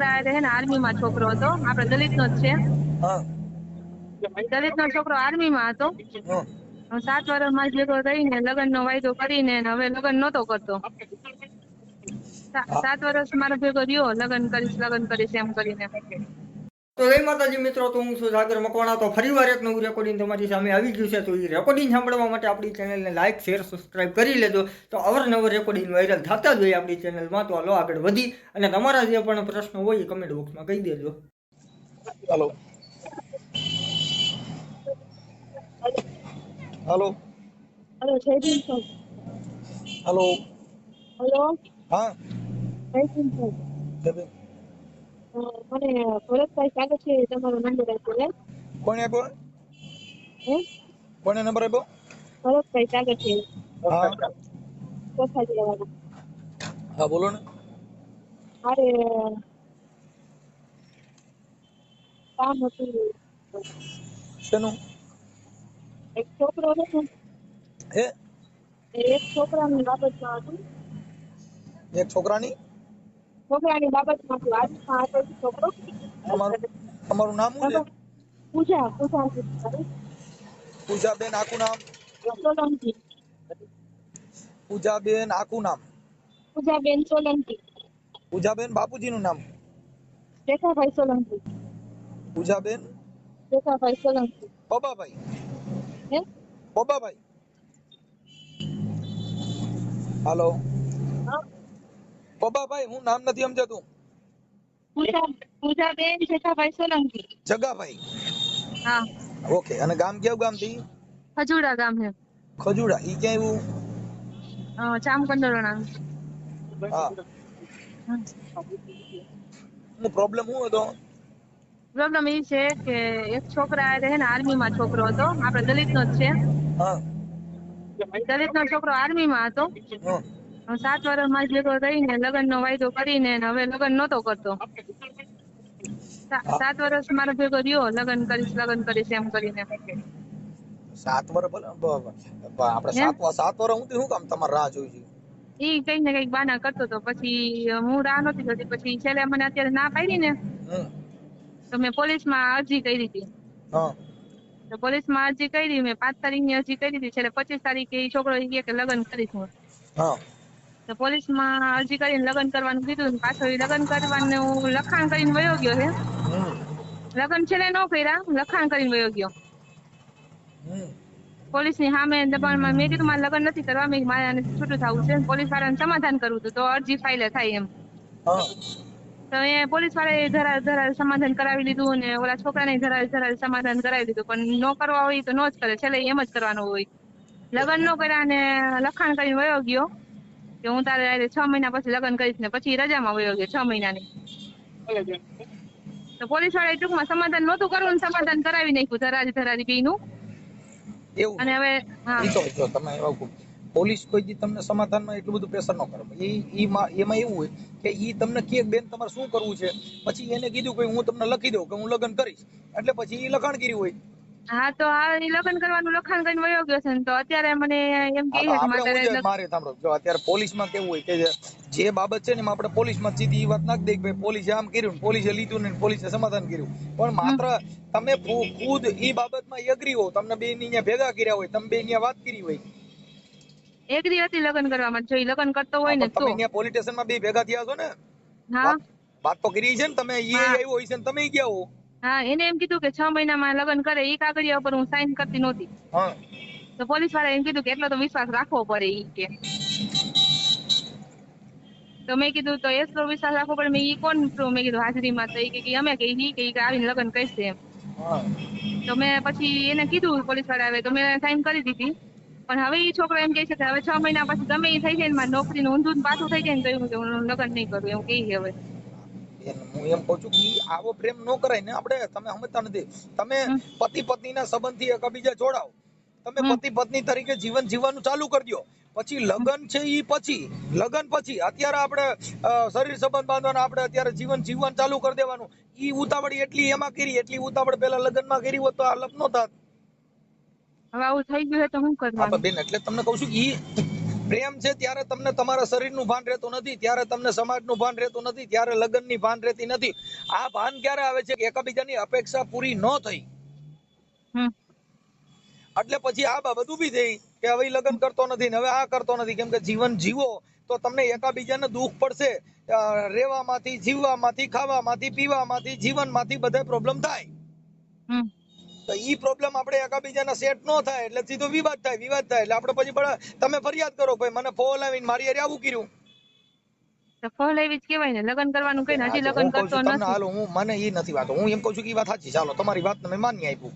છોકરા રહે ને આર્મી માં છોકરો હતો, આપડે દલિત નો જ છે, હા દલિત નો છોકરો આર્મી માં હતો. હા 7 વર્ષ માં ભેગો રહીને લગ્ન નો વાયદો કરીને હવે લગ્ન નહોતો કરતો. 7 વર્ષ મારો ભેગો રહ્યો, લગ્ન કરીશ એમ કરીને. તો જય માતાજી મિત્રો, તો હું છું સાગર મકવાણા. તો ફરીવાર એક નવું રેકોર્ડિંગ તમારી સામે આવી ગયું છે. તો એ રેકોર્ડિંગ સાંભળવા માટે આપણી ચેનલને લાઇક શેર સબસ્ક્રાઇબ કરી લેજો. તો અવરનવર રેકોર્ડિંગ વાયરલ થતા જ હોય આપણી ચેનલમાં. તો હાલો આગળ વધી અને તમારા જે પણ પ્રશ્ન હોય એ કમેન્ટ બોક્સમાં કહી દેજો. Hello hello hello Jaydeep sir. Hello hello हाँ જયદીપ સર. जब મને ભરતભાઈ ચાલે છે તમારો નંબર આપ્યો હે. कौन है वो હે कौन है नंबर है वो ભરતભાઈ ચાલે છે हाँ કોઠાજી વાળા. हाँ बोलो ना મારે કામ હતું. शनु એક છોકરો હતો ને, है એક છોકરાની બાબતમાં હતું. एक छोकरानी છોકરાની બાબતમાં હતું. આજમાં હતો ઈ છોકરો. તમારું નામ શું છે? પૂજા પૂજાબેન આખું નામ? સોલંકી. પૂજાબેન આખું નામ? પૂજાબેન સોલંકી. પૂજાબેન બાપુજીનું નામ? રેખાભાઈ સોલંકી. પૂજાબેન રેખાભાઈ સોલંકી. પબાભાઈ? હે પબાભાઈ? હાલો હા પબાભાઈ, હું નામ નથી સમજાતું. પૂજાબેન રેખાભાઈ સોલંકી. જગાભાઈ? હા. ઓકે. અને ગામ કયું ગામ થી? ખજુડા ગામ છે. ખજુડા? ઈ ક્યાં આવ્યું? ચામકંડોરણા. હા. હું પ્રોબ્લેમ શું હતો? પ્રોબ્લેમ એ છે કે એક છોકરા રહે ને આર્મી માં છોકરો હતો, આપડે દલિત નો જ છે, હા દલિત નો છોકરો આર્મી માં હતો. હા 7 વર્ષ માં ભેગો રહીને લગ્ન નો વાયદો કરીને હવે લગ્ન નહોતો કરતો. 7 વર્ષ મારો ભેગો રહ્યો, લગ્ન કરીશ એમ કરીને. 7 વર્ષ આપણે હે 7 વર્ષ હું શું કામ તમારે રાહ જોઈ છે? ઈ કઈક ને કઈક બાના કરતો હતો. પછી હું રાહ નહોતી જોતી. પછી છેલ્લે મને અત્યારે ના પાડી ને, હમ તો મેં પોલીસ માં અરજી કરી હતી. હા તો પોલીસ માં અરજી કરી, મેં 5 તારીખની અરજી કરી હતી. છેલ્લે 25 તારીખે એ છોકરો એ કે લગ્ન કરીશ હું. હા તો પોલીસ માં અરજી કરીને લગ્ન કરવાનું કીધું. પાછો એ લગ્ન કરવાનું લખાણ કરીને વયો ગયો છે. હમ લગ્ન છેલ્લે ન કર્યા, લખાણ કરીને વયો ગયો. હમ પોલીસ ની સામે દબાણમાં મેં કીધું મારે લગ્ન નથી કરવા, મેં મારે છૂટું થવું છે. પોલીસ વાળાને સમાધાન કરવું હતું તો અરજી ફાઇલ થાય એમ. હા તો એ પોલીસ વાળાએ ધરાર સમાધાન કરાવી લીધું ને ઓલા છોકરાને ધરાર સમાધાન કરાવી લીધું. પણ ન કરવા હોય તો ન જ કરે, છેલ્લે એમ જ કરવાનું હોય. લગ્ન ન કર્યા ને લખાણ કરીને વયો ગયો કે હું તારે 6 મહિના પછી લગ્ન કરીશ ને પછી રજામાં વયો ગયો 6 મહિનાની. તો પોલીસ વાળા ટૂંકમાં સમાધાન નહોતું કરવું ને સમાધાન કરાવી નાખ્યું ધરારી બેયનું. એવું અને હવે હા ઈ તો જો તમે પોલીસ કોઈ દી તમને સમાધાનમાં એટલું બધું પ્રેશર ન કરે. એમાં એવું હોય કે ઈ તમને કે બેન તમારે શું કરવું છે, પછી એને કીધું કે હું તમને લખી દઉં કે હું લગ્ન કરીશ, એટલે પછી ઈ લખાણ કર્યું હોય. હા તો આ લગ્ન કરવાનું લખાણ કરીને વયો ગયો છે ને, તો અત્યારે મને એમ કે હા તો છે કે આપણે હું છે મારે મારે સાંભળો, જો અત્યારે પોલીસમાં કેવું હોય કે જે બાબત છે ને એમાં આપણે પોલીસમાં સીધી વાત નાખી દઈએ કે ભાઈ પોલીસે આમ કર્યું ને પોલીસે લીધું ને પોલીસે સમાધાન કર્યું. પણ માત્ર તમે ખુદ ઈ બાબતમાં એગ્રી હો, તમને બે ની ભેગા કર્યા હોય, તમે બે ની વાત કરી હોય. એગ્રી હતી લગ્ન કરવામાં. જો લગ્ન કરતો હોય ને પણ તો તમે ત્યાં પોલીસ સ્ટેશનમાં બે ભેગા થયા છો ને, હા વાત તો કરી છે ને તમે, ઈ આવ્યો હોય છે ને તમે ગયા હો. હા એને એમ કીધું કે 6 મહિનામાં લગ્ન કરે. એ કાગળિયા ઉપર હું સાઈન કરતી નહોતી. હા તો પોલીસ વાળા એમ કીધું કે એટલો તો વિશ્વાસ રાખવો પડે ઈ કે. તો મેં કીધું તો એટલો વિશ્વાસ રાખવો પડે, મેં ઈ કોણ મેં કીધું હાજરીમાં. તો એ કે અમે કે આવીને લગ્ન કરશે એમ. હા તો મેં પછી એને કીધું પોલીસ વાળા આવે તો મેં સાઈન કરી દીધી. પણ હવે ઈ છોકરો એમ કે છે કે હવે 6 મહિના પછી ગમે એ થઈ જાય ને, મારી નોકરીને ઊંધું પાછું થઈ જાય ને, તો હું લગ્ન નહીં કરું એવું કહી હવે. હું એમ કહું છું કે આવો પ્રેમ ન કરાય ને. આપણે તમે સમજતા નથી. તમે પતિ પત્નીના સંબંધથી એકબીજા જોડાઓ, તમે પતિ પત્ની તરીકે જીવન જીવવાનું ચાલુ કરી દો. પછી લગ્ન છે ઈ પછી, લગ્ન પછી અત્યારે આપણે શરીર સંબંધ બાંધવાના, આપણે અત્યારે જીવન જીવન ચાલુ કરી દેવાનું. ઈ ઉતાવળ એટલી એમાં કરી, એટલી ઉતાવળ પેલા લગ્નમાં કરી હોત તો આ લપ નો થાત. હવે આવું થઈ ગયું તો શું હા કરવાનું? બેન, એટલે તમને કહું છું કે પ્રેમ છે ત્યારે તમને તમારા શરીરનું ભાન રહેતું નથી, ત્યારે તમને સમાજનું ભાન રહેતું નથી, ત્યારે લગ્નની ભાન રહેતી નથી. આ ભાન ક્યારે આવે છે કે એકબીજાની અપેક્ષા પૂરી ન થઈ એટલે પછી આ બાબત ઊભી થઈ કે હવે ઈ લગ્ન કરતો નથી ને હવે આ કરતો નથી. કેમ કે જીવન જીવો તો તમને એકાબીજાને દુઃખ પડશે, રહેવામાંથી, જીવવામાંથી, ખાવામાંથી, પીવામાંથી, જીવનમાંથી બધા પ્રોબ્લેમ થાય. તો ઈ પ્રોબ્લેમ આપણે એકાબીજાના સેટ ન થાય એટલે સીધો વિવાદ થાય એટલે આપણે પછી તમે ફરિયાદ કરો ભાઈ મને ફોન આવીને મારી હારે આવું કર્યું. ફળ એવી જ કહેવાય ને, લગ્ન કરવાનું કઈ હજી લગ્ન હું કહું કરતો છું તમને, નથી. હાલો મને ઈ નથી વાત, હું એમ કહું છું કે ઈ વાત સાચી, ચાલો તમારી વાત મેં માની આપ્યું.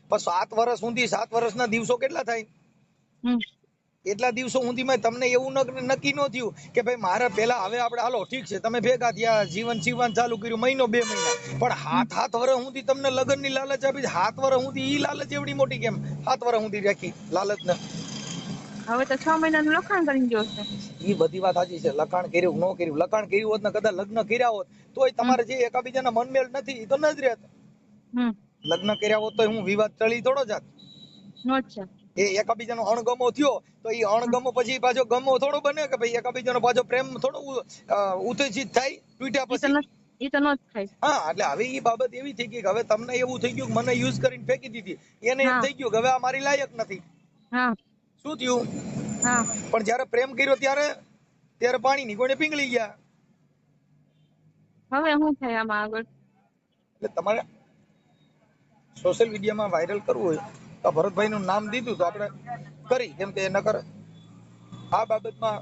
પણ 7 વર્ષ સુધી 7 વર્ષના દિવસો કેટલા થાય? એટલા દિવસો સુધીમાં તમને એવું નક્કી ન થયું કે ભાઈ મારે પેલા હવે આપણે હાલો ઠીક છે તમે ભેગા થયા, જીવન જીવન ચાલુ કર્યું, મહિનો 2 મહિના, પણ 7 વર્ષ સુધી તમને લગ્નની લાલચ આપી, 7 વર્ષ સુધી ઈ લાલચ એવડી મોટી કેમ 7 વર્ષ સુધી રાખી લાલચ ને? હવે તો 6 મહિનાનું લખાણ કરી ગયો છે. ઈ બધી વાત સાચી છે, લખાણ કર્યું ન કર્યું, લખાણ કર્યું હોત ને કદાચ લગ્ન કર્યા હોત તોય તમારે જે એકાબીજાના મનમેળ નથી ઈ તો ન જ રહેત. લગ્ન કર્યા હોત તો હું વિવાદ ટળી થોડો જાત? એ એકાબીજાનો અણગમો થયો તો એ અણગમો પછી પાછો ગમો થોડો બને કે ભાઈ એકાબીજાનો પાછો પ્રેમ થોડો ઉત્તેજિત થાય તૂટ્યા પછી? ઈ તો ન જ થાય. હા, એટલે હવે ઈ બાબત એવી થઈ ગઈ કે હવે તમને એવું થઈ ગયું કે મને યુઝ કરીને ફેંકી દીધી, એને એમ થઈ ગયું કે હવે આ મારી લાયક નથી. શું થયું? પણ જયારે પ્રેમ કર્યો ત્યારે પાણી ની કોઈને પીંગળી ગયા. હવે શું થાય આમાં આગળ? એટલે તમારે સોશિયલ મીડિયામાં વાયરલ કરવું હોય તો ભરતભાઈ નું નામ દીધું તો આપણે કરી, કેમ કે નકર આ બાબતમાં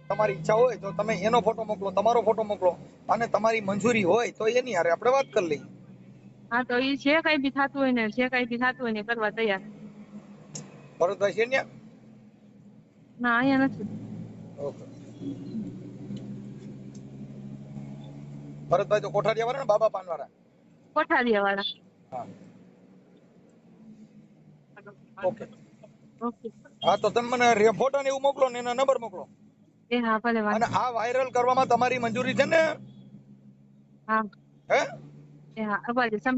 તમારી ઈચ્છા હોય તો તમે એનો ફોટો મોકલો, તમારો ફોટો મોકલો અને તમારી મંજૂરી હોય તો એની હારે આપણે વાત કરી લઈએ. હા તો ઈ જે કઈ બી થતું હોય ને કરવા તૈયાર. ભરતભાઈ છે ને? ના અહીંયા નથી. ઓકે. ભરતભાઈ તો કોઠારિયા વાળા ને, બાબા પાન વાળા? કોઠારિયા વાળા. હા. ઓકે. હા તો તમે મને ફોટો ને એવું મોકલો ને એના નંબર મોકલો. એ હા ભલે. અને આ વાયરલ કરવામાં તમારી મંજૂરી છે ને? હા. હે? એ હા અબાજી સમ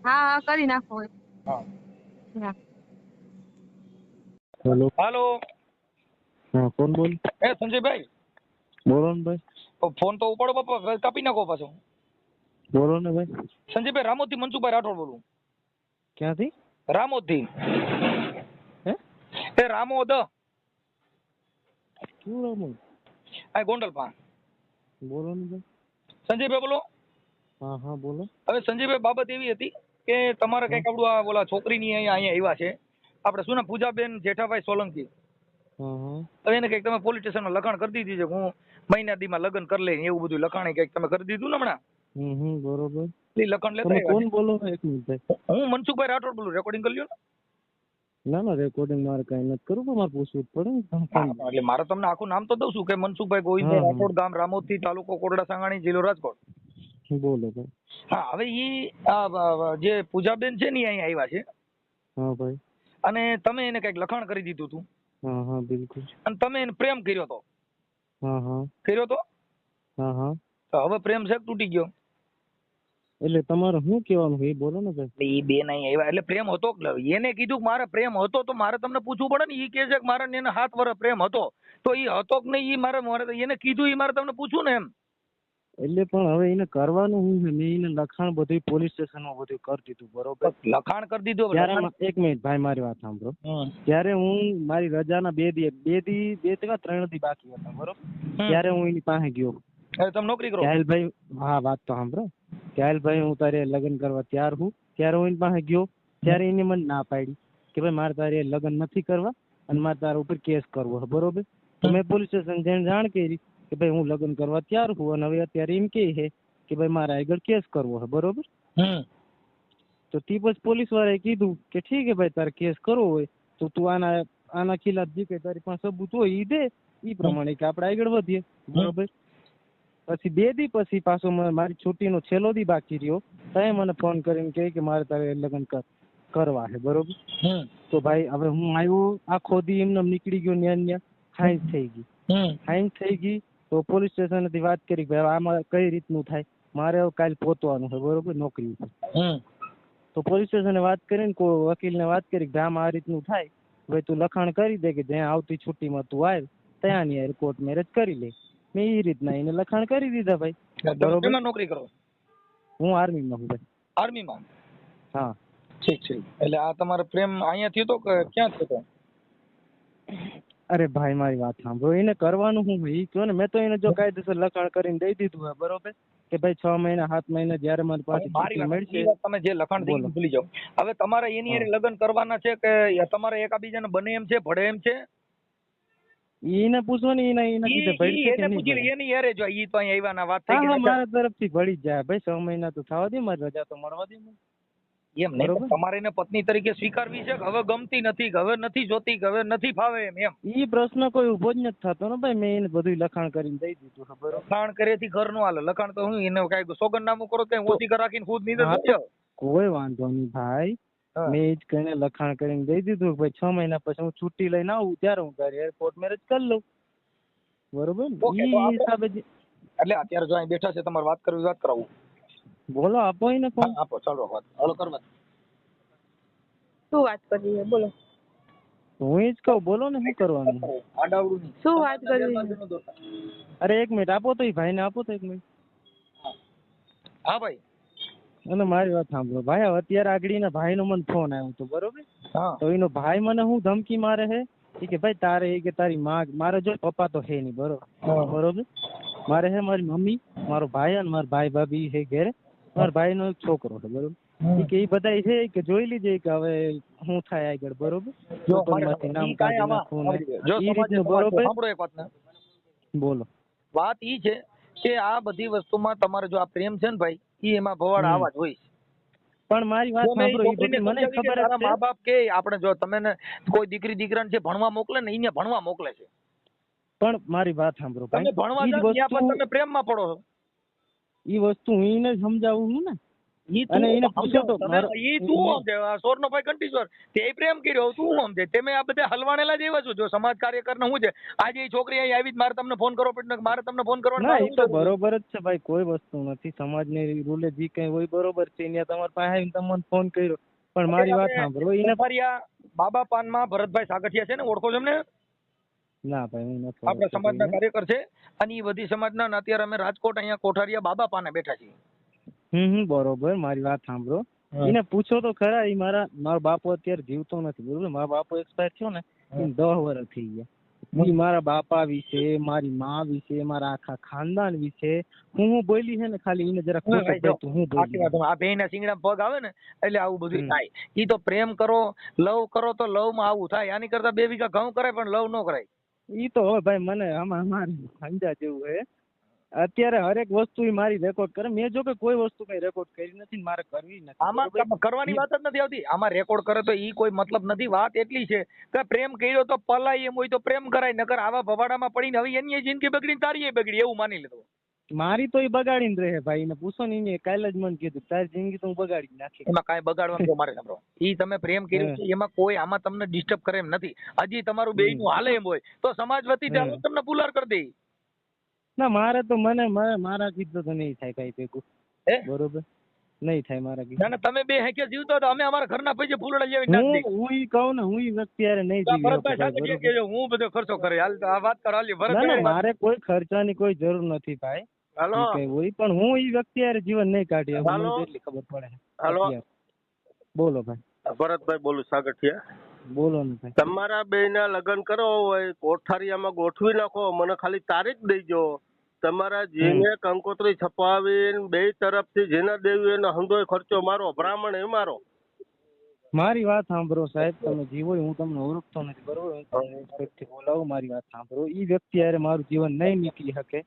હા કરી નાખો. હા. હેલો. હાલો. હા કોણ બોલ? સંજયભાઈ બોલો ને ભાઈ. ફોન તો ઉપાડો બાપા, કાપી નાખો પાછો. બોલો ને ભાઈ. સંજયભાઈ રામોદથી મનસુખભાઈ રાઠોડ બોલું. ક્યાંથી? રામોદથી. હે? એ રામોદ. શું રામોદ? આ ગોંડલ પા. બોલો ને ભાઈ. સંજયભાઈ બોલો. હા હા બોલો. હવે સંજયભાઈ બાબત એવી હતી કે તમારે કઈક આપણું આ ઓલા છોકરીની અહીંયા આવ્યા છે, આપણે શું નામ, પૂજાબેન જેઠાભાઈ સોલંકી. હવે એને કઈક તમે પોલીસ સ્ટેશનમાં લખાણ કરી દીધી છે, હું મહિના દીમાં લગ્ન કરી લઈ એવું બધું લખાણ કઈક તમે કરી દીધું ને હમણાં? બરોબર. એ લખાણ લેતા કોણ બોલો? એક મિનિટ ભાઈ. હું મનસુખભાઈ રાઠોડ બોલું, રેકોર્ડિંગ કરી લ્યો ને. ના ના રેકોર્ડિંગ મારે કઈ નથી કરવું, પણ મારે પૂછવું જ પડે ને. એટલે મારે તમને આખું નામ તો દઉં છું કે મનસુખભાઈ ગોવિંદભાઈ રાઠોડ, ગામ રામોદથી, તાલુકો કોરડા સાંગાણી, જિલ્લો રાજકોટ. બોલો ભાઈ. હા, હવે ઈ જે પૂજાબેન છે ને અહીંયા આવ્યા છે. હા ભાઈ. અને તમે એને કઈક લખાણ કરી દીધું હતું. હા હા બિલકુલ. અને તમે એને પ્રેમ કર્યો હતો. હા હા. કર્યો તો? હા હા. તો હવે પ્રેમ છે તૂટી ગયો? એટલે તમારે શું કહેવાનું એ બોલો ને ભાઈ. એ બેન અહીં આવ્યા એટલે પ્રેમ હતો, એને કીધું કે મારે પ્રેમ હતો તો મારે તમને પૂછવું પડે ને. ઈ કે છે કે મારે એને 7 વર્ષ પ્રેમ હતો, તો ઈ હતો કે નહીં ઈ મારે એને કીધું ઈ મારે તમને પૂછવું ને એમ. એટલે પણ હવે એને કરવાનું શું છે, મેં એને લખાણ બધું પોલીસ સ્ટેશનમાં બધું કરી દીધું, બરોબર? લખાણ કરી દીધું. ત્યારે એક મિનિટ ભાઈ મારી વાત સાંભળો. ત્યારે હું મારી રજાના 2 દી 3 દી બાકી હતા, બરોબર? ત્યારે હું એની પાસે ગયો. તમે નોકરી કરો? ભાઈ હા વાત તો સાંભળો. ભાઈ હું તારે લગ્ન કરવા તૈયાર હું, ત્યારે હું એની પાસે ગયો. ત્યારે એને મને ના પાડી કે ભાઈ મારે તારે લગ્ન નથી કરવા અને મારે તારા ઉપર કેસ કરવો, બરોબર? તો મેં પોલીસ સ્ટેશન જઈને જાણ કરી કે ભાઈ હું લગ્ન કરવા તૈયાર છું અને હવે અત્યારે એમ કે છે કે ભાઈ મારે આગળ કેસ કરવો છે, બરોબર? તો તે પછી પોલીસ વાળાએ કીધું કે ઠીક છે ભાઈ તારે કેસ કરવો હોય તો તું આના ખિલાફ જે કઈ તારી પાસે સબૂત હોય એ દે, એ પ્રમાણે કે આપણે આગળ વધીએ, બરોબર? પછી 2 દી પછી પાછો મારી છુટ્ટીનો છેલ્લો દી બાકી રહ્યો, ત્યાં મને ફોન કરીને કહે કે મારે તારે લગ્ન કરવા છે, બરોબર? તો ભાઈ હવે હું આવ્યો, આખો દી એમને નીકળી ગયો, ન્યા હાઈન થઈ ગઈ. તો પોલીસ સ્ટેશનથી વાત કરી ભાઈ આમાં કઈ રીતનું થાય, મારે હવે કાલે પહોંચવાનું છે, બરોબર, નોકરી ઉપર. તો પોલીસ સ્ટેશને વાત કરીને કોઈ વકીલને વાત કરી કે આમ આ રીતનું થાય, ભાઈ તું લખાણ કરી દે કે જ્યાં આવતી છુટ્ટીમાં તું આવ ત્યાંની યાર કોર્ટ મેરેજ કરી લે. મેં એ રીતના એને લખાણ કરી દીધા ભાઈ. તમે શેમાં નોકરી કરો? હું આર્મીમાં છું ભાઈ. આર્મીમાં? હા. ઠીક છે. એટલે આ તમારો પ્રેમ અહીંયા થયો તો કે ક્યાં થયો તો? અરે ભાઈ મારી વાત સાંભળો, એને કરવાનું હું એ કહો ને. મેં તો એને જો કાયદેસર લખાણ કરીને દઈ દીધું હોય બરોબર કે ભાઈ 6 મહિના 7 મહિના જ્યારે મારી પાસે છુટ્ટી મળશે. તમે જે લખાણ થઈ ભૂલી જાઓ. હવે તમારે એની હારે લગ્ન કરવાના છે કે તમારે એકાબીજાને બને એમ છે, ભળે એમ છે? એને પૂછો ને, એને કીધે ભળી છે કે નહીં ભળે. એની હારે જો ઈ તો અહીંયા આવ્યા ના વાત થઈ હા, મારા તરફથી ભળી જ જાય ભાઈ. 6 મહિના તો થવા દે, મારી રજા તો મળવા દે. એમ નહીં, તમારે એને પત્ની તરીકે સ્વીકારવી છે કે હવે ગમતી નથી, કે હવે નથી જોતી, કે હવે નથી ફાવે એમ? ઈ પ્રશ્ન કોઈ ઉભો જ નથી થતો ને ભાઈ. મેં એને બધું લખાણ કરીને દઈ દીધું. ખબર? લખાણ કરેથી ઘર નું હાલે. લખાણ તો હું એને કઈ સોગંદનામું કરો તો ઓછી કર રાખીને ખુદ નીંદર કોઈ વાંધો નહીં ભાઈ. મેં જ કઈને લખાણ કરીને દઈ દીધું ભાઈ 6 મહિના પછી હું છુટ્ટી લઈને આવું ત્યારે હું તારી એરપોર્ટ મેરેજ કરી લઉં. બરોબર ને? ઈ હિસાબે એટલે અત્યારે જો અહીં બેઠા છે, તમારે વાત કરવી, વાત કરાવું. બોલો, આપો એને ફોન. આપો, ચાલો વાત. હાલો કરવા. શું વાત કરવી છે બોલો. હું જ કહું, બોલો ને શું કરવાનું. આડાવડું નહીં. શું વાત કરવી? અરે 1 મિનિટ આપો તો, એ ભાઈને આપો તો 1 મિનિટ. હા ભાઈ. અને મારી વાત સાંભળો ભાઈ, અત્યારે આગળ એના ભાઈનો મને ફોન આવ્યો હતો બરોબર. તો એનો ભાઈ મને હું ધમકી મારે છે કે ભાઈ તારે કે તારી માં, મારે જો પપ્પા તો હે નહીં બરોબર. મારે હે મારી મમ્મી, મારો ભાઈ અને મારા ભાઈ ભાભી હે ઘેરે. મારા ભાઈનો એક છોકરો છે બરોબર. કે એ બધા છે કે જોઈ લીજે કે હવે શું થાય આગળ બરોબર. નામ કાઢી નાખવું બરોબર. બોલો. વાત ઈ છે કે આ બધી વસ્તુમાં તમારે જો આ પ્રેમ છે ને ભાઈ, ઈ એમાં ભવાડ આવા જ હોય. પણ મારી વાત સાંભળો, ઈ બધી મને ખબર છે. મા બાપ કે આપણે જો તમે કોઈ દીકરી દીકરાને જે ભણવા મોકલે ને, એને ભણવા મોકલે છે. પણ મારી વાત સાંભળો ભાઈ, તમે ભણવા જાવ ત્યાં પણ તમે પ્રેમમાં પડો છો. ઈ વસ્તુ હું એને સમજાવું ને. અને એને પૂછો તો ઈ તું સમજે, સોરનો ભાઈ કંટીશ્વર તે પ્રેમ કર્યો, તું સમજે. તમે આ બધા હલવાણેલા જ એવા છો. જો સમાજ કાર્યકર ને શું છે, આજે એ છોકરી અહીં આવી મારે તમને ફોન કરવો પડે, મારે તમને ફોન કરવાનો. ના, એ તો બરોબર જ છે ભાઈ, કોઈ વસ્તુ નથી. સમાજની રૂલે જે કઈ હોય બરોબર છે. ત્યાં તમારી પાસે આવીને તમને ફોન કર્યો. પણ મારી વાત સાંભળો, એને ફરિયા બાબા પાનમાં ભરતભાઈ સાગઠિયા છે ને, ઓળખો છો એમને? ના ભાઈ, હું નથી. આપણા સમાજના કાર્યકર છે અને એ બધી સમાજના. અત્યારે અમે રાજકોટ અહીંયા કોઠારિયા બાબા પાને બેઠા છીએ. બરોબર. મારી વાત સાંભળો, એને પૂછો તો ખરા. એ મારો બાપો અત્યારે જીવતો નથી બરોબર. મારો બાપો એક્સપાયર થયો ને, 10 વર્ષ થઈ ગયા. મારા બાપા વિશે, મારી માં વિશે, મારા આખા ખાનદાન વિશે હું બોલી છે ને, ખાલી એને જરા હું બોલી. આ બેયના સિંગડા પગ આવે ને એટલે આવું બધું થાય. ઈ તો પ્રેમ કરો, લવ કરો તો લવ માં આવું થાય. આની કરતા 2 વીઘા ઘઉં કરાય પણ લવ ન કરાય. ઈ તો હવે ભાઈ મને અમારે સમજા જેવું છે. અત્યારે હરેક વસ્તુ મારી રેકોર્ડ કરે. મેં જો કે કોઈ વસ્તુ કઈ રેકોર્ડ કરી નથી, મારે કરવી નથી. આમાં કરવાની વાત જ નથી આવતી. આમાં રેકોર્ડ કરે તો ઈ કોઈ મતલબ નથી. વાત એટલી છે કે પ્રેમ કર્યો તો પલાય એમ હોય તો પ્રેમ કરાય, નકર આવા ભવાડામાં પડીને હવે એની જિંદગી બગડીને તારી બગડી એવું માની લીધું. મારી તો એ બગાડીને રહે ભાઈ. એને પૂછો ને, એને કાલે જ મને કીધું તારી જિંદગી તો હું બગાડી નાખી. એમાં કાંઈ બગાડવાનું મારે સાંભળો. ઈ તમે પ્રેમ કર્યો છે એમાં કોઈ આમાં તમને ડિસ્ટર્બ કરે એમ નથી. હજી તમારું બેયનું હાલે એમ હોય તો સમાજ વતી તમને પુલાર કરી દે. ના, મારે તો મારા કીધું તો નહીં થાય કઈ ભેગું. બરોબર, નહીં થાય મારા કીધું. ના, તમે બે હેકે જીવતો તો અમે અમારા ઘરના પૈસે ફૂલડા જેવી નાખી. હું ઈ કહું ને, હું ઈ વ્યક્તિ યારે નહીં જીવી. હું બધો ખર્ચો કરે. હાલ આ વાત કર. હાલ ભરત, મારે કોઈ ખર્ચાની કોઈ જરૂર નથી ભાઈ. હાલો, હોય પણ હું ઈ વ્યક્તિ યારે જીવન નહીં કાઢી. મને એટલી ખબર પડે. હાલો, બોલો ભાઈ. ભરતભાઈ બોલું, સાગઠિયા. બોલો ને ભાઈ. તમારા બેયના લગ્ન કરવા હોય કોઠારિયામાં ગોઠવી નાખો. મને ખાલી તારીખ દેજો. તમારા જેને કંકોત્રી છપાવીને 2 તરફથી જેના દેવી એનો હંધોય ખર્ચો મારો, બ્રાહ્મણ એ મારો. મારી વાત સાંભળો સાહેબ, તમે જીવો હું તમને ઓળખતો નથી બરોબર. હું તમને રિસ્પેક્ટથી બોલાવું. મારી વાત સાંભળો, ઈ વ્યક્તિ યારે મારું જીવન નહીં નીકળી શકે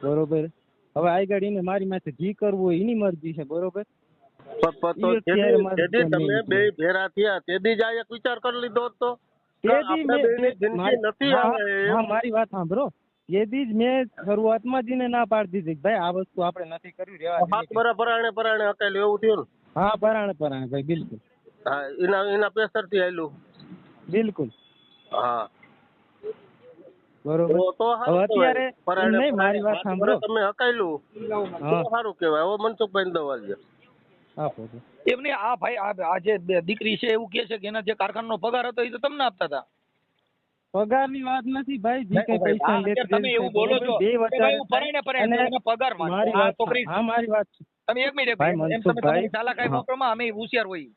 બરોબર. હવે આગળ એને મારી માથે જી કરવું હોય એની મરજી છે બરોબર. તમે બે ભેરા થયા તેથી જ આ એક વિચાર કરી લીધો હતો. મારી વાત સાંભળો, એથી જ મેં શરૂઆતમાં જ એને ના પાડી દીધી ભાઈ આ વસ્તુ આપણે નથી કરવી. રેવા પરાણે હકાયેલું એવું થયું ને? હા, પરાણે ભાઈ, બિલકુલ. હા, એના પ્રેશર થી આવેલું. બિલકુલ. હા, બરોબર. અત્યારે નહીં, મારી વાત સાંભળો, તમે હકાયેલું સારું કેવાય. હવે મનસુખભાઈ દવા છે. આપો છો. એમને આ ભાઈ આ જે દીકરી છે એવું કે છે કે એના જે કારખાનાનો પગાર હતો એ તો તમને આપતા હતા. પગારની વાત નથી ભાઈ, જે કઈ પૈસા હા, લેતી તમે એવું બોલો છો બે કે વચારે ભાઈ હું પરણે અને એને પગાર માંગતો. મારી આ વાત છોકરી હા મારી વાત છે. તમે એક મિનિટ ભાઈ એમ તમે મનસુખભાઈ, તમારી ચાલાકાઈ હા. વાપરોમાં અમે હોશિયાર હોય.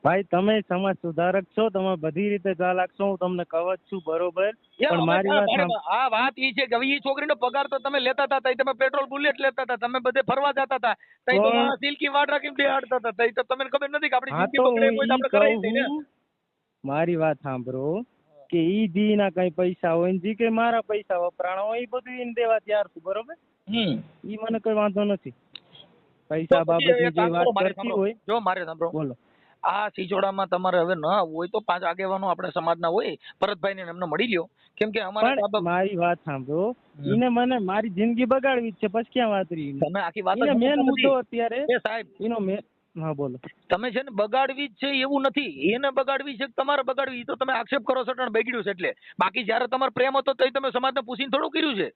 ભાઈ તમે સમાજ સુધારક છો, તમે બધી રીતે ચાલાક છો, હું તમને કહું જ છું બરોબર, પણ મારી વાત આ વાત ઈ છે કે હવે ઈ છોકરીનો પગાર તો તમે લેતા હતા તઈ તમે પેટ્રોલ બુલેટ લેતા હતા, તમે બધે ફરવા જતા હતા તઈ તો પણ- સિલ્કી વાડ રાખીને બેહાડતા હતા તઈ તો તમને ખબર નથી કે આપણી હા જિંદગી તો બગડે હું કોઈ તો ઈ આપણે કરાવી દઈએ ને. કહું, મારી વાત સાંભળો કે ઈ જી ના કઈ પૈસા હોય ને જી કે મારા પૈસા વપરાણા હોય એ બધું એને દેવા તૈયાર છું બરોબર, ઈ મને કોઈ વાંધો નથી. પૈસા બાબતની જે વાત કરતી હોય, જો મારે સાંભળો, બોલો. આ સિચોડામાં તમારે હવે ન આવવું હોય તો 5 આગેવાનો આપણે સમાજના હોય, ભરતભાઈ ને એમને મળી લ્યો, કેમ કે અમારે પણ મારી વાત સાંભળો, ઈને મને મારી જિંદગી બગાડવી જ છે, પછી ક્યાં વાત રહી? તમે આખી વાત ઈને મેન મુદ્દો અત્યારે એ સાહેબ એનો મેન, હા બોલો. તમે છે ને બગાડવી જ છે એવું નથી, એને બગાડવી છે કે તમારે બગાડવી, ઈ તો તમે આક્ષેપ કરો છો એટલે બગડ્યું છે એટલે. બાકી જયારે તમારો પ્રેમ હતો તો તમે સમાજને પૂછીને થોડું કર્યું છે.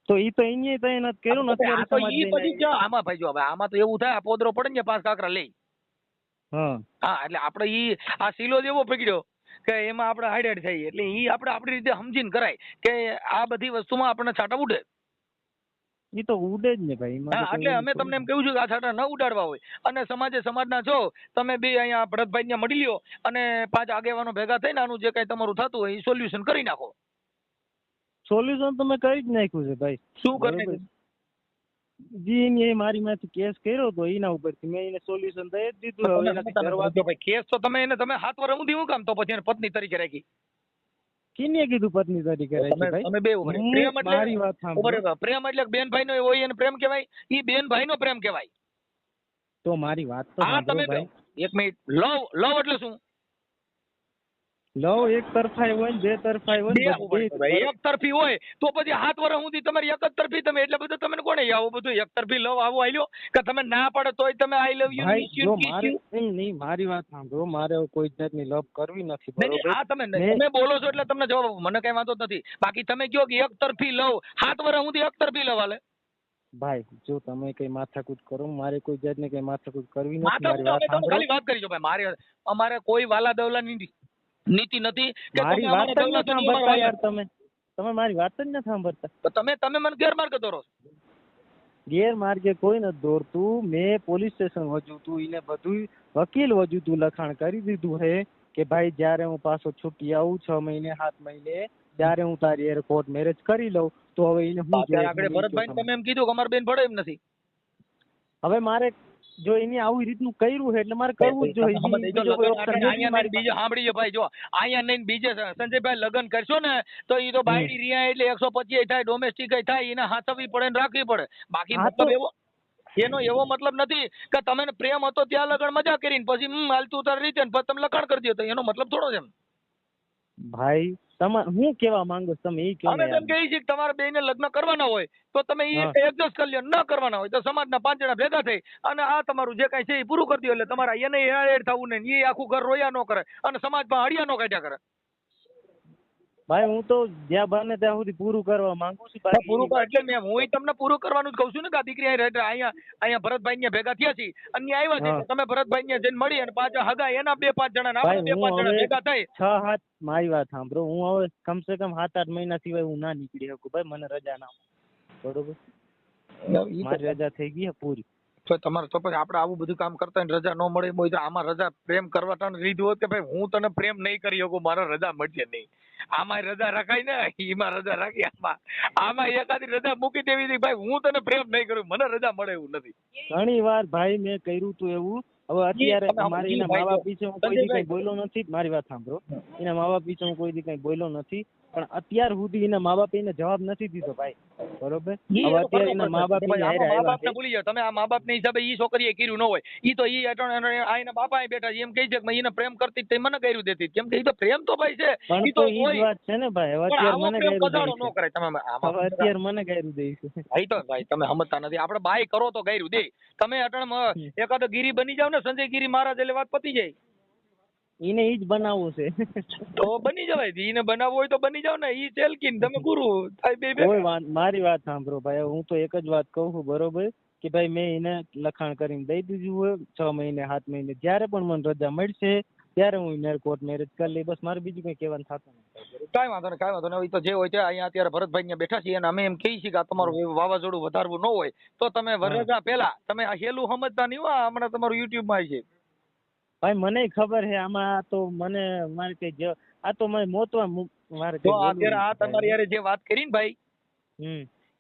તો ઈ તો અહીંયા તઈ નથી કર્યું ને અત્યારે આ તો સમાજ ઈ પછી લઈને. ક્યાં આમાં ભાઈ જો હવે આમાં તો એવું થાય, આ પોદરો પડે ને 5 કાકરા લઈ. હા હા એટલે આપણે ઈ આ સિલો જ એવો પકડ્યો કે એમાં આપણે હાઈડ થઈ, એટલે ઈ આપણે આપણી રીતે સમજીને કરાય કે આ બધી વસ્તુમાં આપણને છાંટા ઉડે. ઈ તો ઉડે જ ને ભાઈ, એમાં તો હા કોઈ એટલે એવું અમે થોડું. તમને એમ કહ્યું છું કે આ છાંટા ન ઉડાડવા હોય, અને સમાજે સમાજના છો તમે બે અહીંયા ભરતભાઈ ને મળી લ્યો અને 5 આગેવાનો ભેગા થઈને આનું જે કઈ તમારું થતું હોય એ સોલ્યુશન કરી નાખો. સોલ્યુશન તો મેં કરી જ નાખ્યું છે ભાઈ. શું કરી બરોબર. નાખ્યું? જી એને મારી માંથી કેસ કર્યો તો એના ઉપરથી મેં એને સોલ્યુશન દઈ જ દીધું. હવે એનાથી કરવા જો ભાઈ કેસ તો તમે એને તમે 7 વર્ષ સુધી હું કામ તો પછી એને પત્ની તરીકે રાખી? કિને કીધું પત્ની તરીકે રાખી ભાઈ? તમે બે ઉભા રહો. પ્રેમ એટલે મારી વાત ઉભા સાંભળો, રહો. પ્રેમ એટલે બેનભાઈ નો હોય એને પ્રેમ કહેવાય, ઈ બેનભાઈ નો પ્રેમ કહેવાય. તો મારી વાત તો હા સાંભળો તમે ભાઈ. એક મિનિટ, લવ એટલે શું? લવ એક તરફાઈ હોય ને બે તરફાઈ હોય ને બધી. એક તરફી હોય તો પછી 7 વર્ષ સુધી તમારી એક જ તરફી, તમે એટલે બધું તમને કોને આવું બધું એક તરફી લવ આવું આલ્યો કે તમે ના પડે તોય તમે આઈ લવ યુ ભાઈ જો મારે એમ નહીં, મારી વાત સાંભળો, મારે કોઈ જાતની લવ કરવી નથી બરોબર. આ તમે બોલો છો એટલે તમને જવાબ મને કઈ વાંધો જ નથી. બાકી તમે કહો કે એક તરફી લવ 7 વર્ષ સુધી એક તરફી લવ હાલે. ભાઈ જો તમે કઈ માથાકૂટ કરો, મારે કોઈ જાતની કઈ માથાકૂટ કરવી નથી. મારી વાત તમે સાંભળો, ખાલી વાત કરી છો ભાઈ, મારે અમારે કોઈ વાલા દવલાની નીતિ નથી કે મારી તમે વાત અમારા જ ન દવલાની સાંભળતા અમારા યાર. તમે મારી વાત જ ન સાંભળતા. તો તમે મને ગેરમાર્ગે દોરો છો. ગેરમાર્ગે કોઈ નથી દોરતું. મેં પોલીસ સ્ટેશન વજુતું, એને બધું વકીલ વજુતું લખાણ કરી દીધું હે કે ભાઈ જ્યારે હું પાછો છૂટી આવું 6 મહિને 7 મહિને ત્યારે હું તારી હારે કોર્ટ મેરેજ કરી લઉં. તો હવે એને હું આગળ ભરતભાઈ તમે એમ કીધું કે અમારી બેન ભળે એમ નથી. હવે મારે જો એની આવી રીતનું કર્યું છે એટલે મારે કરવું જ જોઈએ. બીજો કોઈ option નથી મારી પાસે. સાંભળીએ ભાઈ, જો અહીંયા નહીં બીજે સંજયભાઈ લગ્ન કરશો ને તો એ તો બાયડી રિયા એટલે 125 થાય, ડોમેસ્ટિક થાય, એને હાથવી પડે ને રાખવી પડે. બાકી મતલબ એવો એનો એવો મતલબ નથી કે તમે પ્રેમ હતો ત્યાં લગ્ન મજા કરીને પછી હાલતું તારી રીતે પછી તમે લખાણ કરી દો, તો એનો મતલબ થોડો છે. ભાઈ હું કેવા માંગુ તમે એ કહો અમે ને તેમ કહીએ છીએ કે તમારે બેને લગ્ન કરવાના હોય તો તમે એ એડજસ્ટ કરી લ્યો, ન કરવાના હોય તો સમાજના 5 જણા ભેગા થઈ અને આ તમારું જે કઈ છે એ પૂરું કરી દો, એટલે તમારા એને એડ થવું નહીં, એ આખું ઘર રોયા ન કરે અને સમાજમાં હળિયા ન કાઢ્યા કરે. ભાઈ હું તો જ્યાં બને ત્યાં સુધી પૂરું કરવા માંગુ છું. પૂરું કર એટલે હું તમને પૂરું કરવાનું જ કહું છું ને કે આ દીકરી અહીંયા ભરતભાઈ ને ભેગા થયા છે અને આવ્યા છે તો તમે ભરતભાઈ ને જઈને મળી અને પાછા હગા એના 2-5 જણા ના 2-5 જણા ભેગા થઈ 6-7 મારી વાત સાંભળો, હું હવે કમસે કમ 7-8 મહિના સિવાય હું ના નીકળી શકું ભાઈ. મને રજા ના બરોબર, મારી રજા થઈ ગઈ પૂરી. તો તમારે તો પછી આપણે આવું બધું કામ કરતા રજા ન મળે હોય તો આમાં રજા પ્રેમ કરવા તને લીધું હોત કે ભાઈ હું તને પ્રેમ નહીં કરી શકું, મારે રજા મળશે નહીં. આમાં રજા રખાય ને, એમાં રજા રાખી, આમાં એકાદી રજા મૂકી દેવી હતી ભાઈ હું તને પ્રેમ નહીં કરું, મને રજા મળે એવું નથી. ઘણી વાર ભાઈ મેં કર્યું તું એવું. હવે અત્યારે મારે એના મા બાપ વિશે હું કોઈ દી કઈ બોલ્યો નથી. મારી વાત સાંભળો, એના મા બાપ વિશે હું કોઈ દી કઈ બોલ્યો નથી, પણ અત્યાર સુધી એના મા બાપ એને જવાબ નથી દીધો ભાઈ. બરોબર, હવે અત્યારે એના મા બાપ ભૂલી જાવ તમે. આ મા બાપ ના હિસાબે ઈ છોકરીએ કર્યું ન હોય, ઈ તો ઈ એના બાપા બેઠા એમ કહી છે કે એને પ્રેમ કરતી તે મને કર્યું દેતી, કેમ કે ઈ તો પ્રેમ તો ભાઈ છે. પણ તો ઈ જ વાત છે ને ભાઈ, હવે અત્યારે મને ગાયરું ન કરાય તમે. હવે અત્યારે મને ગાયરું દઈશું ભાઈ તો ભાઈ તમે સમજતા નથી. આપણે બાય કરો તો ગાયરું દે. તમે અટણ એકાદો ગીરી બની જાવ ને સંજય ગીરી મહારાજ એટલે વાત પતી જાય. એને ઈ જ બનાવવું છે તો બની જવાય, એને બનાવવું હોય તો બની જાવ ને. ઈ ચેલકીન તમે ગુરુ થાય બે. મારી વાત સાંભળો ભાઈ, હું તો એક જ વાત કહું છું બરોબર કે ભાઈ મેં એને લખાણ કરીને દઈ દીધું હોય 6 મહિને 7 મહિને જ્યારે પણ મને રજા મળશે ત્યારે હું એને કોર્ટ મેરેજ કરી લઈ. બસ મારે બીજું કઈ કહેવાનું થતું નથી. કાંઈ વાંધો નહીં. તો જે હોય તે અહીંયા અત્યારે ભરતભાઈ ને બેઠા છીએ અને અમે એમ કહીએ છીએ કે આ તમારું વાવાઝોડું વધારવું ન હોય તો તમે વરરજા પહેલા તમે આ હેલું સમજતા નહીં હો. હમણાં તમારું યુટ્યુબ માં છે ભાઈ મને ખબર છે આમાં તો મને મારે કઈ આ તો મારે મોતવા મારે તો અત્યારે આ તમારી યારે જે વાત કરી ને ભાઈ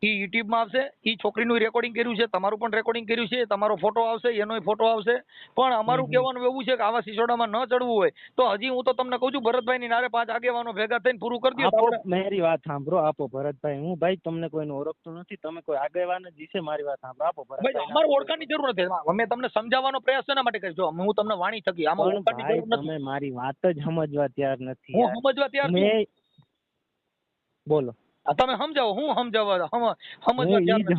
ઈ યુટ્યુબ માં આવશે. ઈ છોકરીનું રેકોર્ડિંગ કર્યું છે, તમારું પણ રેકોર્ડિંગ કર્યું છે, તમારો ફોટો આવશે, એનોય ફોટો આવશે. પણ અમારું કહેવાનું એવું છે કે આવા સિસોડામાં ન ચડવું હોય તો હજી હું તો તમને કહું છું ભરતભાઈ ની નારે 5 આગેવાનો ભેગા થઈને પૂરું કરી દો. મારી વાત સાંભળો. આપો ભરતભાઈ. હું ભાઈ તમને કોઈને ઓળખતો નથી, તમે કોઈ આગેવાન જ છે. મારી વાત સાંભળો. આપો ભરતભાઈ. અમારે ઓળખાણની જરૂર નથી. અમે તમને સમજાવવાનો પ્રયાસ શેના માટે કરીશું? હું તમને વાણી થકી આમાં ઓળખાણની જરૂર નથી. તમે મારી વાત જ સમજવા તૈયાર નથી. હું સમજવા તૈયાર છું. બોલો. તમે સમજાવો. હું સમજાવવા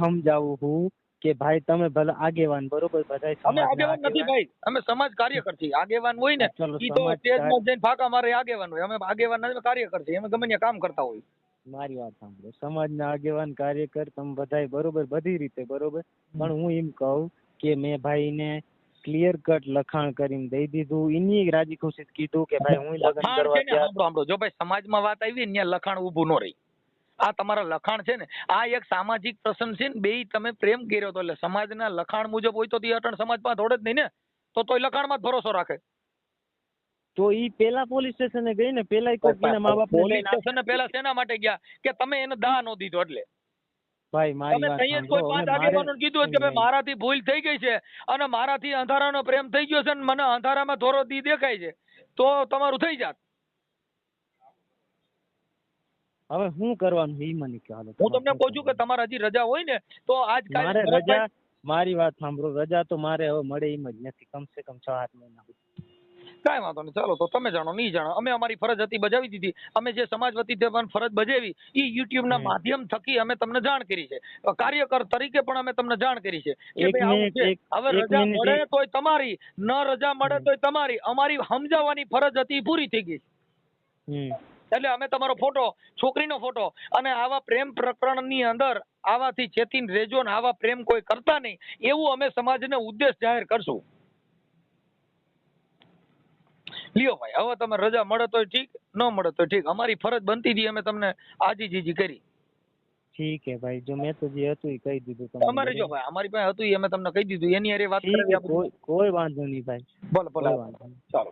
સમજાવું હું કે ભાઈ તમે ભલે આગેવાન બરોબર બધા અમે આગેવાન નથી ભાઈ, અમે સમાજ કાર્યકર છીએ. આગેવાન હોય ને ઈ તો સ્ટેજમાં જઈને ફાકા મારે આગેવાન હોય. અમે આગેવાન નથી, કાર્યકર છીએ. અમે ગમે ત્યાં કામ કરતા હોય. મારી વાત સાંભળો. સમાજના આગેવાન કાર્યકર તમે બધાય બરોબર બધી રીતે બરોબર, પણ હું એમ કહું કે મેં ભાઈને ક્લિયર કટ લખાણ કરીને દઈ દીધું. એની રાજી ખુશી કીધું કે ભાઈ હું લગ્ન કરવા સાંભળો. જો ભાઈ સમાજમાં વાત આવી ને લખાણ ઊભું ન રહી. આ તમારા લખાણ છે ને આ એક સામાજિક પ્રસંગ છે ને, બેય તમે પ્રેમ કર્યો તો એટલે સમાજના લખાણ મુજબ હોય તો અટણ સમાજમાં થોડે જ નહીં ને, તો લખાણમાં જ ભરોસો રાખે. તો ઈ પેલા પોલીસ સ્ટેશને ગઈ ને, પેલા કોઈના મા બાપ પોલીસ સ્ટેશને પેલા શેના માટે ગયા કે તમે એને દાહ નો દીધો એટલે. ભાઈ મારી વાત સાંભળો. કોઈ 5 આગેવાનોને કીધું કે ભાઈ મારાથી ભૂલ થઈ ગઈ છે અને મારાથી અંધારાનો પ્રેમ થઈ ગયો છે ને મને અંધારામાં થોરો દી દેખાય છે તો તમારું થઈ જાત. હવે શું કરવાનું એ મને કહો. હું તમને કહું છું કે તમારે હજી રજા હોય ને તો આજ મારે રજા, મારી વાત સાંભળો, રજા તો મારે હવે મળે એમ જ નથી કમસે કમ 6-8 મહિના. કાંઈ વાંધો નહીં. ચાલો તો તમે જાણો નહીં જાણો, અમે અમારી ફરજ હતી બજાવી દીધી. અમે જે સમાજ વતી પણ ફરજ બજાવી એ યુટ્યુબ ના માધ્યમ થકી અમે તમને જાણ કરી છે. કાર્યકર તરીકે પણ અમે તમને જાણ કરી છે કે ભાઈ આવું છે. હવે રજા મળે તોય તમારી, ન રજા મળે તોય તમારી. અમારી સમજાવવાની ફરજ હતી પૂરી થઈ ગઈ. એટલે અમે તમારો ફોટો, છોકરીનો ફોટો અને આવા પ્રેમ પ્રકરણની અંદર આવાથી ચેતીને રહેજો ને આવા પ્રેમ કોઈ કરતા નહીં એવું અમે સમાજને ઉદ્દેશ જાહેર કરશું. લ્યો ભાઈ, હવે તમે રજા મળે તોય ઠીક, ન મળે તોય ઠીક. અમારી ફરજ બનતી હતી, અમે તમને આજીજી કરી. ઠીક હે ભાઈ. જો મેં તો જે હતું એ કહી દીધું તમને. અમારે જો ભાઈ અમારી પાસે હતું એ અમે તમને કહી દીધું. એની હારે વાત કરી. કોઈ વાંધો નહીં ભાઈ. ભલે ભલે. ચાલો.